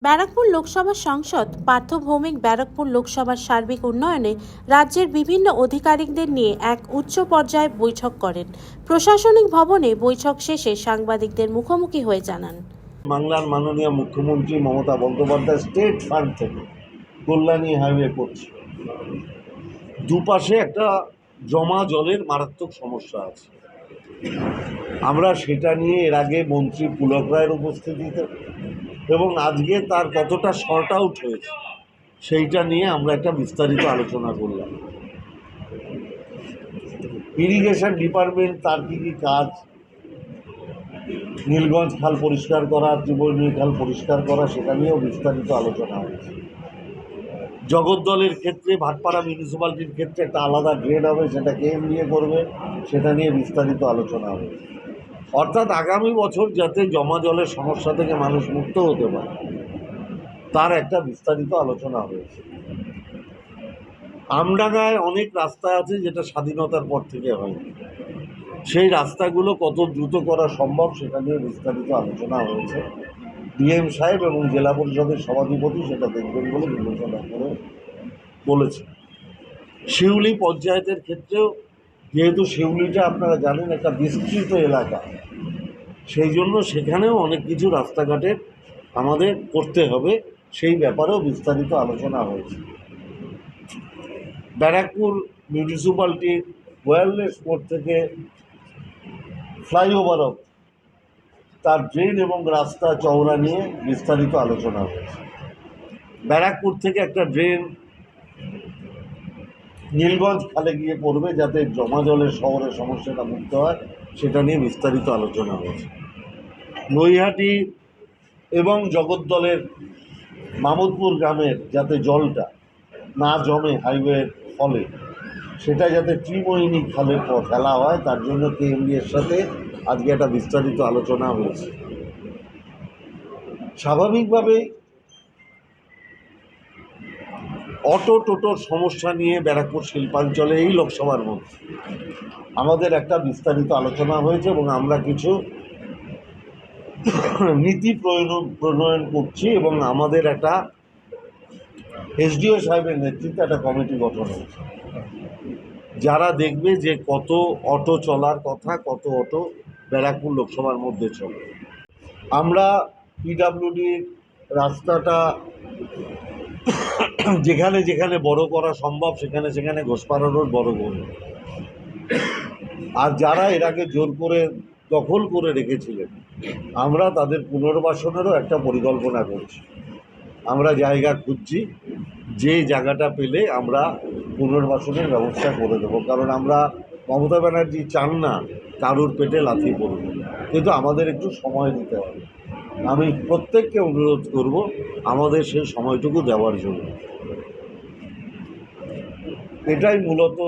ব্যারাকপুর লোকসভা সাংসদ পার্থ ভৌমিক ব্যারাকপুর লোকসভার সার্বিক উন্নয়নে রাজ্যের বিভিন্ন আধিকারিকদের নিয়ে এক উচ্চ পর্যায়ে বৈঠক করেন। প্রশাসনিক ভবনে বৈঠক শেষে সাংবাদিকদের মুখোমুখি হয়ে জানান, বাংলার মাননীয় মুখ্যমন্ত্রী মমতা বন্দ্যোপাধ্যায় স্টেট ফান্ড থেকে কল্যাণী হাইওয়ে করছে। দুপাশে একটা জমা জলের মারাত্মক সমস্যা আছে। আমরা সেটা নিয়ে এর আগে মন্ত্রী পুলক রায়ের উপস্থিতিতে এবং আজকে তার কতটা শর্ট আউট হয়েছে সেইটা নিয়ে আমরা একটা বিস্তারিত আলোচনা করলাম। ইরিগেশন ডিপার্টমেন্ট তার কী কী কাজ, নীলগঞ্জ খাল পরিষ্কার করা, ত্রিবেণী খাল পরিষ্কার করা, সেটা নিয়েও বিস্তারিত আলোচনা হয়েছে। জগদ্দলের ক্ষেত্রে ভাটপাড়া মিউনিসিপ্যালিটির ক্ষেত্রে একটা আলাদা গ্রেড হবে, সেটা কেএম নিয়ে করবে, সেটা নিয়ে বিস্তারিত আলোচনা হবে। অর্থাৎ আগামী বছর যাতে জমা জলের সমস্যা থেকে মানুষ মুক্ত হতে পারে তার একটা বিস্তারিত আলোচনা হয়েছে। আমডাঙ্গায় অনেক রাস্তা আছে যেটা স্বাধীনতার পর থেকে হয়নি, সেই রাস্তাগুলো কত দ্রুত করা সম্ভব সেটা নিয়ে বিস্তারিত আলোচনা হয়েছে। ডিএম সাহেব এবং জেলা পরিষদের সভাধিপতি সেটা দেখবেন বলে বিবেচনা করে বলেছে। শিউলি পঞ্চায়েতের ক্ষেত্রেও, যেহেতু শিউলিটা আপনারা জানেন একটা বিস্তৃত এলাকা, সেই জন্য সেখানেও অনেক কিছু রাস্তাঘাটের আমাদের করতে হবে, সেই ব্যাপারেও বিস্তারিত আলোচনা হয়েছে। ব্যারাকপুর মিউনিসিপ্যালিটির ওয়্যারলেস মোড় থেকে ফ্লাইওভার অফ তার ড্রেন এবং রাস্তা চওড়া নিয়ে বিস্তারিত আলোচনা হয়েছে। ব্যারাকপুর থেকে একটা ড্রেন নীলগঞ্জ খালে গিয়ে পড়বে যাতে জমা জলের শহরের সমস্যাটা মুক্ত হয়, সেটা নিয়ে বিস্তারিত আলোচনা হয়েছে। নৈহাটি এবং জগদ্দলের মামুদপুর গ্রামের যাতে জলটা না জমে হাইওয়ের ফলে, সেটা যাতে ত্রিমোহিনী খালের পর ফেলা হয়, তার জন্য কেএমডিএর সাথে আজকে একটা বিস্তারিত আলোচনা হয়েছে। স্বাভাবিকভাবেই অটো টোটোর সমস্যা নিয়ে ব্যারাকপুর শিল্পাঞ্চলে এই লোকসভার মধ্যে আমাদের একটা বিস্তারিত আলোচনা হয়েছে এবং আমরা কিছু নীতি প্রণয়ন করছি এবং আমাদের একটা এসডিও সাহেবের নেতৃত্বে একটা কমিটি গঠন হয়েছে, যারা দেখবে যে কত অটো চলার কথা, কত অটো ব্যারাকপুর লোকসভার মধ্যে চলে। আমরা পিডাব্লিউডির রাস্তাটা যেখানে যেখানে বড় করা সম্ভব সেখানে সেখানে ঘোষপাড়া রোড বড় করব, আর যারা এর আগে জোর করে দখল করে রেখেছিলেন আমরা তাদের পুনর্বাসনেরও একটা পরিকল্পনা করছি। আমরা জায়গা খুঁজছি, যে জায়গাটা পেলে আমরা পুনর্বাসনের ব্যবস্থা করে দেবো, কারণ আমরা মমতা ব্যানার্জি চান না কারুর পেটে লাথি পড়বে, কিন্তু আমাদের একটু সময় দিতে হবে। আমি প্রত্যেককে অনুরোধ করব আমাদের সেই সময়টুকু দেওয়ার জন্য। এটাই মূলত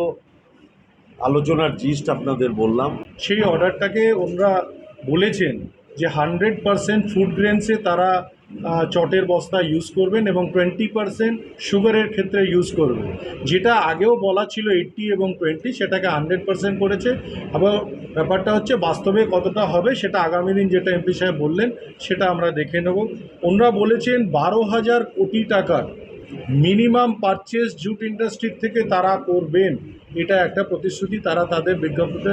আলোচনার জিস্ট আপনাদের বললাম। সেই অর্ডারটাকে ওনারা বলেছেন যে 100% ফুড গ্রেনসে তারা চটের বস্তা ইউজ করবেন এবং 20% সুগারের ক্ষেত্রে ইউজ করবেন। যেটা আগেও বলা ছিল 80 এবং 20, সেটাকে 100% করেছে। আবার ব্যাপারটা হচ্ছে বাস্তবে কতটা হবে সেটা আগামী দিন যেটা এমপি সাহেব বললেন সেটা আমরা দেখে নেব। ওনারা বলেছেন 12,000 কোটি টাকার মিনিমাম পারচেস জুট ইন্ডাস্ট্রির থেকে তারা করবেন, এটা একটা প্রতিশ্রুতি তারা তাদের বিজ্ঞপ্তিতে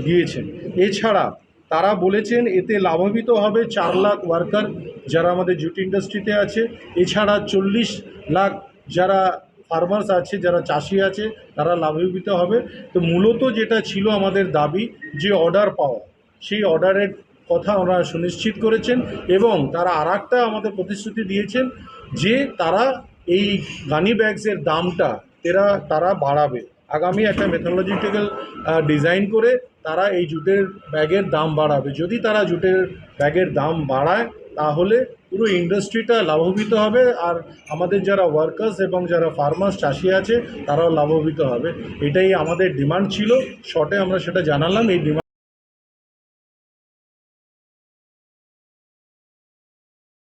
দিয়েছেন। এছাড়া তারা বলেছেন এতে লাভান্বিত হবে 4 লাখ ওয়ার্কার যারা আমাদের জুট ইন্ডাস্ট্রিতে আছে। এছাড়া 40 লাখ যারা ফার্মার্স আছে, যারা চাষি আছে, তারা লাভান্বিত হবে। তো মূলত যেটা ছিল আমাদের দাবি যে অর্ডার পাওয়া, সেই অর্ডারের কথা ওনারা সুনিশ্চিত করেছেন এবং তারা আরেকটা আমাদের প্রতিশ্রুতি দিয়েছেন যে তারা এই গানি ব্যাগসের দামটা তারা বাড়াবে। আগামী একটা মেথোলজিক্যাল ডিজাইন করে তারা এই জুটের ব্যাগের দাম বাড়াবে। যদি তারা জুটের ব্যাগের দাম বাড়ায় তাহলে পুরো ইন্ডাস্ট্রিটা লাভান্বিত হবে, আর আমাদের যারা ওয়ার্কার্স এবং যারা ফার্মার্স চাষি আছে তারাও লাভান্বিত হবে। এটাই আমাদের ডিমান্ড ছিল, শর্টে আমরা সেটা জানালাম। এই ডিমান্ড